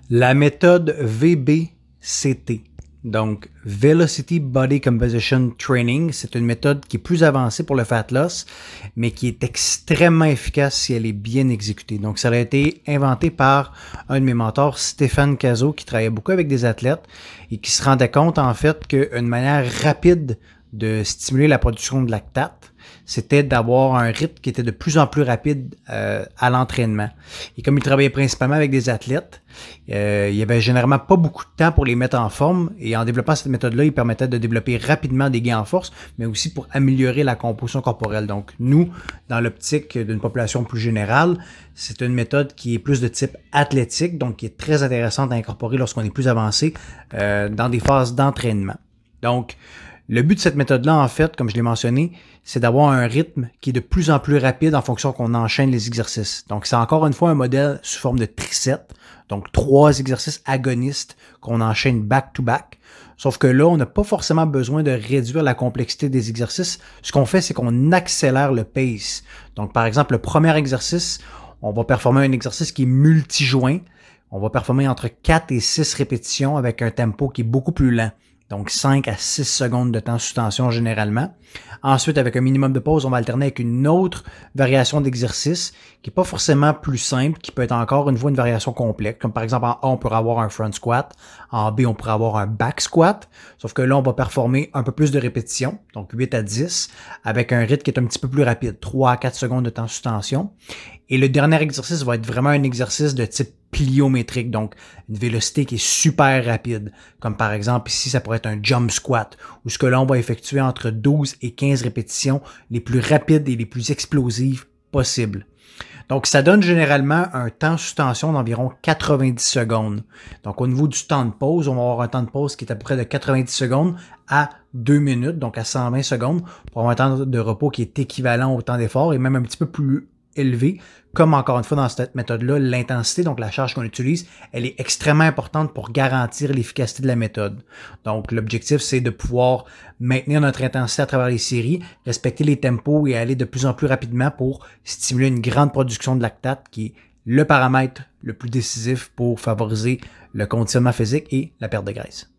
La méthode VBCT, donc Velocity Body Composition Training, c'est une méthode qui est plus avancée pour le fat loss, mais qui est extrêmement efficace si elle est bien exécutée. Donc, ça a été inventé par un de mes mentors, Stéphane Cazot, qui travaillait beaucoup avec des athlètes et qui se rendait compte en fait qu'une manière rapide de stimuler la production de lactate, c'était d'avoir un rythme qui était de plus en plus rapide à l'entraînement. Et comme il travaillait principalement avec des athlètes, il y avait généralement pas beaucoup de temps pour les mettre en forme. Et en développant cette méthode-là, il permettait de développer rapidement des gains en force, mais aussi pour améliorer la composition corporelle. Donc, nous, dans l'optique d'une population plus générale, c'est une méthode qui est plus de type athlétique, donc qui est très intéressante à incorporer lorsqu'on est plus avancé dans des phases d'entraînement. Donc, le but de cette méthode-là, en fait, comme je l'ai mentionné, c'est d'avoir un rythme qui est de plus en plus rapide en fonction qu'on enchaîne les exercices. Donc, c'est encore une fois un modèle sous forme de triset, donc 3 exercices agonistes qu'on enchaîne back-to-back. Sauf que là, on n'a pas forcément besoin de réduire la complexité des exercices. Ce qu'on fait, c'est qu'on accélère le pace. Donc, par exemple, le premier exercice, on va performer un exercice qui est multijoint. On va performer entre 4 et 6 répétitions avec un tempo qui est beaucoup plus lent. Donc 5 à 6 secondes de temps sous tension généralement. Ensuite, avec un minimum de pause, on va alterner avec une autre variation d'exercice qui n'est pas forcément plus simple, qui peut être encore une fois une variation complexe. Comme par exemple, en A, on pourrait avoir un front squat. En B, on pourrait avoir un back squat. Sauf que là, on va performer un peu plus de répétitions, donc 8 à 10, avec un rythme qui est un petit peu plus rapide, 3 à 4 secondes de temps sous tension. Et le dernier exercice va être vraiment un exercice de type pliométrique, donc une vélocité qui est super rapide. Comme par exemple, ici, ça pourrait être un jump squat, où ce que là, on va effectuer entre 12 et 15 répétitions les plus rapides et les plus explosives possibles. Donc, ça donne généralement un temps sous tension d'environ 90 secondes. Donc, au niveau du temps de pause, on va avoir un temps de pause qui est à peu près de 90 secondes à 2 minutes, donc à 120 secondes, pour avoir un temps de repos qui est équivalent au temps d'effort et même un petit peu plus élevé. Comme encore une fois dans cette méthode-là, l'intensité, donc la charge qu'on utilise, elle est extrêmement importante pour garantir l'efficacité de la méthode. Donc l'objectif, c'est de pouvoir maintenir notre intensité à travers les séries, respecter les tempos et aller de plus en plus rapidement pour stimuler une grande production de lactate qui est le paramètre le plus décisif pour favoriser le conditionnement physique et la perte de graisse.